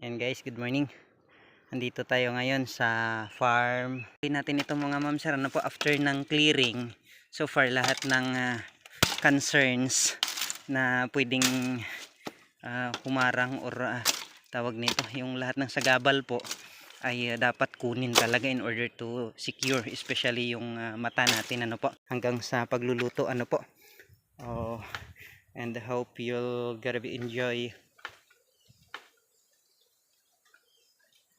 And guys, good morning. Andito tayo ngayon sa farm. Hindi natin ito mga ma'am sir, ano po, after ng clearing. So far lahat ng concerns na pwedeng humarang or tawag nito, yung lahat ng sagabal po ay dapat kunin talaga in order to secure, especially yung mata natin, ano po, hanggang sa pagluluto, ano po. Oh, and I hope you'll gonna be enjoy.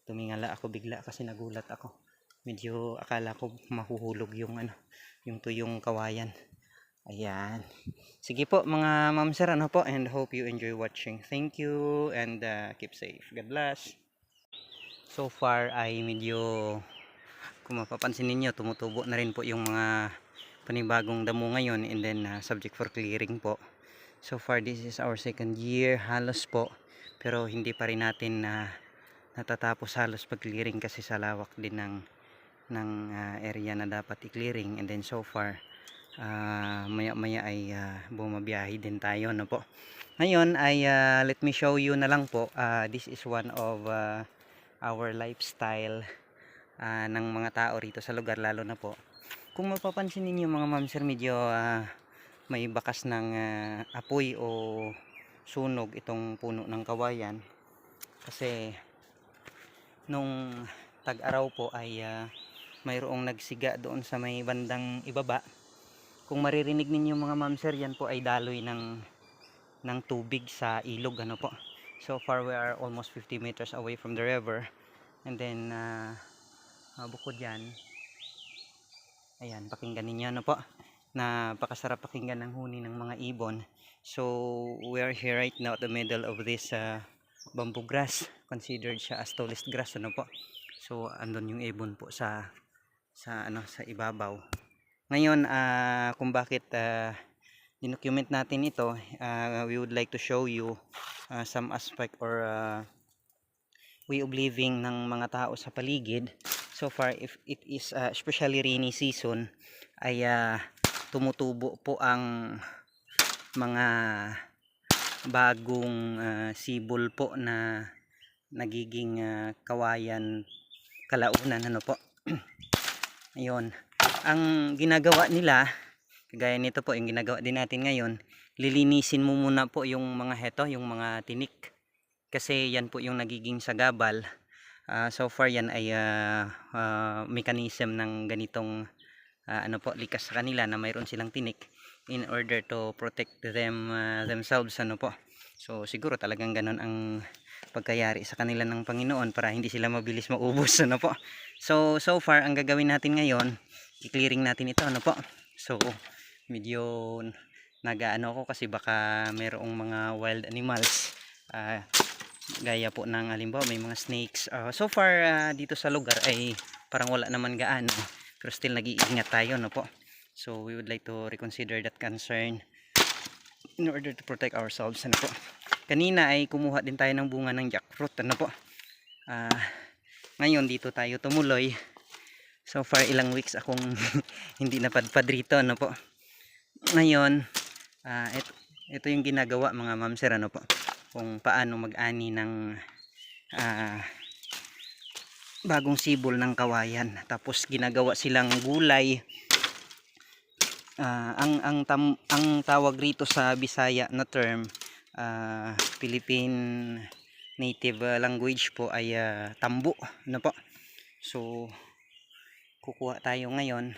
Tumingala ako bigla kasi nagulat ako. Medyo akala ko mahuhulog yung yung tuyong kawayan. Ayan. Sige po mga ma'am sir, ano po, and hope you enjoy watching. Thank you and keep safe. God bless. So far ay medyo, kung mapapansin ninyo, tumutubo na rin po yung mga panibagong damo ngayon, and then subject for clearing po. So far this is our second year halos po, pero hindi pa rin natin natatapos halos pag-clearing kasi sa lawak din ng area na dapat i-clearing. And then so far maya maya ay bumabiyahe din tayo, no po. Ngayon ay let me show you na lang po, this is one of our lifestyle ng mga tao rito sa lugar, lalo na po kung mapapansin niyo mga ma'am sir, medyo may bakas ng apoy o sunog itong puno ng kawayan kasi nung tag-araw po ay mayroong nagsiga doon sa may bandang ibaba. Kung maririnig ninyo mga ma'am sir, yan po ay daloy ng tubig sa ilog, ano po. So far we are almost 50 meters away from the river, and then bukod yan, ayan, pakinggan ninyo, ano po, napakasarap pakinggan ng huni ng mga ibon. So we are here right now at the middle of this bamboo grass, considered siya as tallest grass, ano po. So andun yung ibon po sa ibabaw. Ngayon kung bakit dinocument natin ito, we would like to show you some aspect or way of living ng mga tao sa paligid. So far, if it is especially rainy season, ay tumutubo po ang mga bagong sibol po na nagiging kawayan kalaunan, ano po. Ayun, ang ginagawa nila, kagaya nito po yung ginagawa din natin ngayon, lilinisin mo muna po yung mga heto, yung mga tinik, kasi yan po yung nagiging sagabal. So far yan ay mechanism ng ganitong ano po, likas sa kanila na mayroon silang tinik in order to protect themselves, ano po. So siguro talagang ganun ang pagkayari sa kanila ng Panginoon para hindi sila mabilis maubos, ano po. So far ang gagawin natin ngayon, i-clearing natin ito, ano po. So medyo nagaano ako kasi baka mayroong mga wild animals gaya po ng halimbawa may mga snakes. So far dito sa lugar ay parang wala naman gaano, pero still nag-iingat tayo, no po. So we would like to reconsider that concern in order to protect ourselves, ano po. Kanina ay kumuha din tayo ng bunga ng jackfruit, ano po. Ngayon dito tayo tumuloy. So far ilang weeks akong hindi napadpad rito, ano po. Ngayon ito yung ginagawa mga ma'am sir, ano po, kung paano mag-ani ng bagong sibol ng kawayan. Tapos ginagawa silang gulay. Ang tawag rito sa Bisaya na term, Philippine native language po ay tambo, ano po. So kukuha tayo ngayon.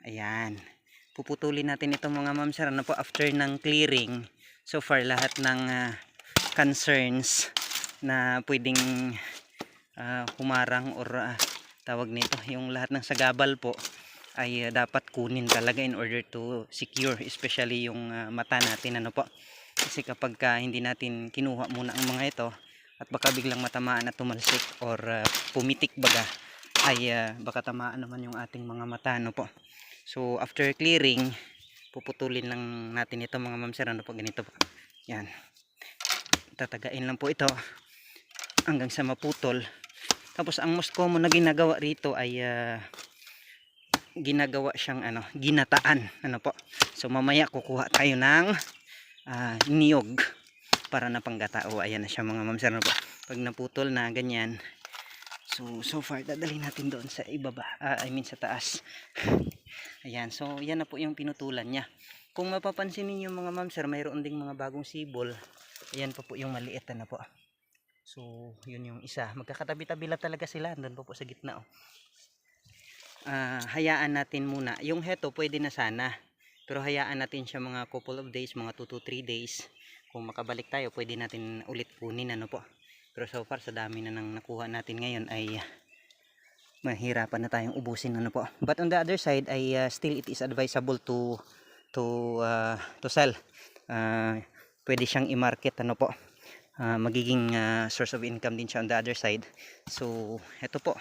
Ayan, puputulin natin ito mga ma'am sir, ano po, after ng clearing. So far lahat ng concerns na pwedeng humarang or tawag nito, yung lahat ng sagabal po ay dapat kunin talaga in order to secure, especially yung mata natin, ano po. Kasi kapag hindi natin kinuha muna ang mga ito at baka biglang matamaan at tumalsik or pumitik baga, ay baka tamaan naman yung ating mga mata, ano po. So after clearing, puputulin lang natin ito mga ma'am sir, ano po, ganito po. Yan, tatagain lang po ito hanggang sa maputol. Tapos ang most common na ginagawa rito ay ginagawa siyang ginataan, ano po. So mamaya kukuha tayo ng niyog para na panggata. O ayan na siya mga ma'am sir, ano po. Pag naputol na ganyan, so far dadalhin natin doon sa ibaba, I mean sa taas. Ayan, so yan na po yung pinutulan niya. Kung mapapansin niyo mga ma'am sir, mayroon ding mga bagong sibol. Ayan pa po yung maliit na po. So yun yung isa, magkakatabi-tabi lang talaga sila, doon po sa gitna. Hayaan natin muna yung heto, pwede na sana, pero hayaan natin siya mga couple of days, mga 2 to 3 days. Kung makabalik tayo, pwede natin ulit kunin, ano po. Pero so far sa dami na nang nakuha natin ngayon ay mahirapan na tayong ubusin, ano po. But on the other side ay still it is advisable to sell. Pwede siyang i-market, ano po. Magiging source of income din siya on the other side. So ito po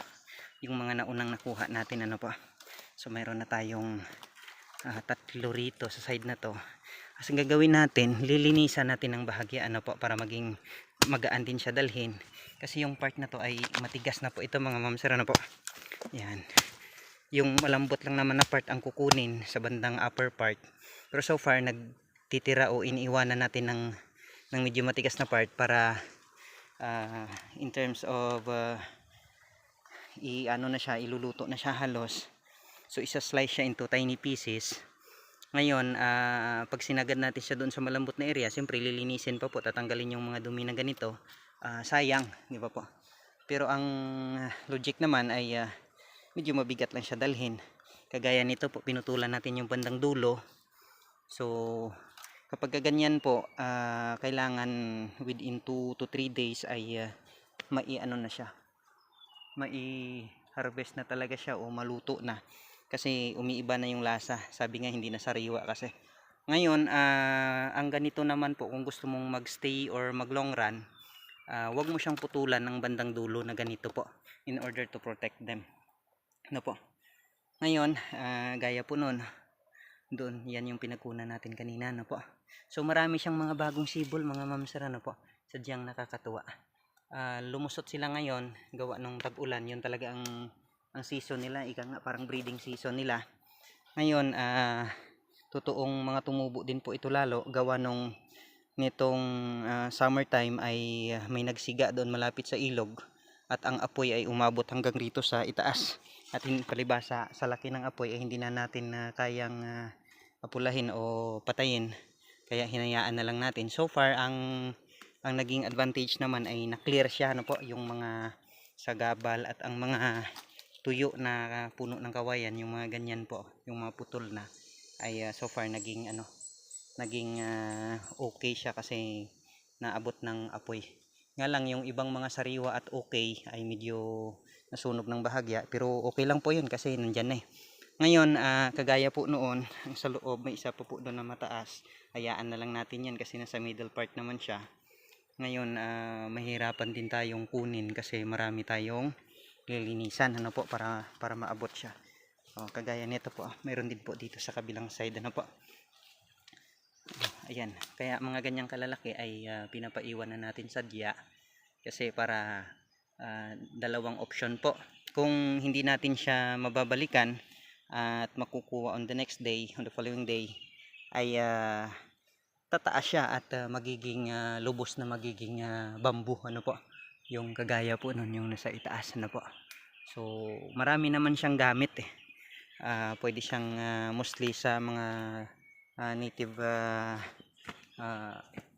yung mga naunang nakuha natin, ano po. So mayroon na tayong tatlo rito sa side na to. Kasi gagawin natin, lilinisan natin ng bahagya, ano po, para maging magaan din siya dalhin. Kasi yung part na to ay matigas na po ito mga ma'am sir, ano po. Yan. Yung malambot lang naman na part ang kukunin sa bandang upper part. Pero so far nagtitira o iniiwanan natin ng medyo matigas na part para in terms of ano na siya, iluluto na siya halos. So isa-slice siya into tiny pieces. Ngayon pag sinagad natin siya doon sa malambot na area, siyempre lilinisin pa po, tatanggalin yung mga dumi na ganito. Sayang, di ba po? Pero ang logic naman ay medyo mabigat lang siya dalhin. Kagaya nito po, pinutulan natin yung bandang dulo. So kapag ganyan po, kailangan within 2 to 3 days ay mai-ano na siya, mai-harvest na talaga siya o maluto na. Kasi umiiba na yung lasa. Sabi nga hindi na sariwa kasi. Ngayon, ang ganito naman po, kung gusto mong magstay or mag long run, wag mo siyang putulan ng bandang dulo na ganito po in order to protect them. Ano po? Ngayon, gaya po nun, doon, yan yung pinagkunan natin kanina, ano po. So marami siyang mga bagong sibol mga ma'am sir, ano po. Sadyang nakakatuwa. Lumusot sila ngayon, gawa nung tag-ulan, yun talaga ang season nila, ika nga parang breeding season nila. Ngayon, totoong mga tumubo din po ito lalo, gawa nung nitong summertime ay may nagsiga doon malapit sa ilog at ang apoy ay umabot hanggang rito sa itaas. At palibasa sa laki ng apoy ay hindi na natin kayang apulahin o patayin, kaya hinayaan na lang natin. So far ang naging advantage naman ay na-clear siya, ano po, yung mga sagabal at ang mga tuyo na puno ng kawayan, yung mga ganyan po, yung mga putol na ay so far naging okay siya kasi naabot ng apoy. Nga lang yung ibang mga sariwa at okay ay medyo nasunog ng bahagya, pero okay lang po yun kasi nandyan na Ngayon, kagaya po noon, sa loob may isa pa po doon na mataas, hayaan na lang natin yan kasi nasa middle part naman siya. Ngayon, mahirapan din tayong kunin kasi marami tayong lilinisan, ano po, para maabot siya. Kagaya nito po, mayroon din po dito sa kabilang side, ano po. Ayan, kaya mga ganyang kalalaki ay pinapaiwan na natin sa diya kasi para dalawang option po. Kung hindi natin siya mababalikan at makukuha on the next day, on the following day, ay tataas siya at magiging lubos na magiging bamboo, ano po, yung kagaya po nun yung nasa itaas, ano po. So marami naman siyang gamit pwede siyang mostly sa mga native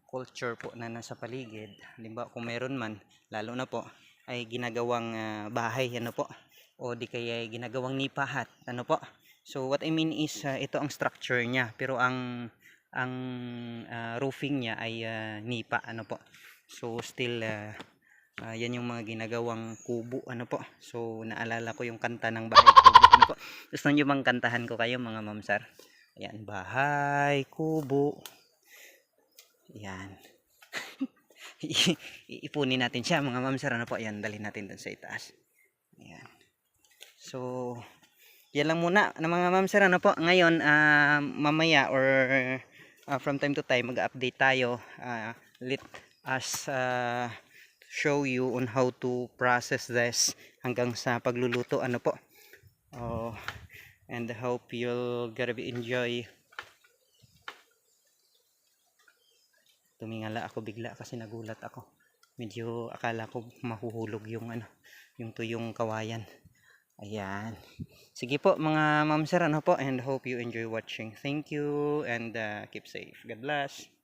culture po na nasa paligid. Halimbawa kung meron man, lalo na po ay ginagawang bahay, ano po, o di kaya ginagawang nipahat, ano po. So what I mean is ito ang structure niya, pero ang roofing niya ay nipa, ano po. So still yan yung mga ginagawang kubo, ano po. So naalala ko yung kanta ng bahay kubo, ano po. Gusto nyo bang kantahan ko kayo mga ma'am sir? Ayan, bahay kubo. Ayan. Iipunin natin siya mga ma'am sir, ano po. Ayan, dalhin natin dun sa itaas. Ayan. So yan lang muna ng mga ma'am sir, ano po. Ngayon mamaya or from time to time mag-update tayo. Let us show you on how to process this hanggang sa pagluluto, ano po. And I hope you'll gonna be enjoy tumingala ako bigla kasi nagulat ako. Medyo akala ko mahuhulog yung ano, yung tuyong kawayan. Ayan. Sige po mga ma'am sir, ano po, and hope you enjoy watching. Thank you and keep safe. God bless.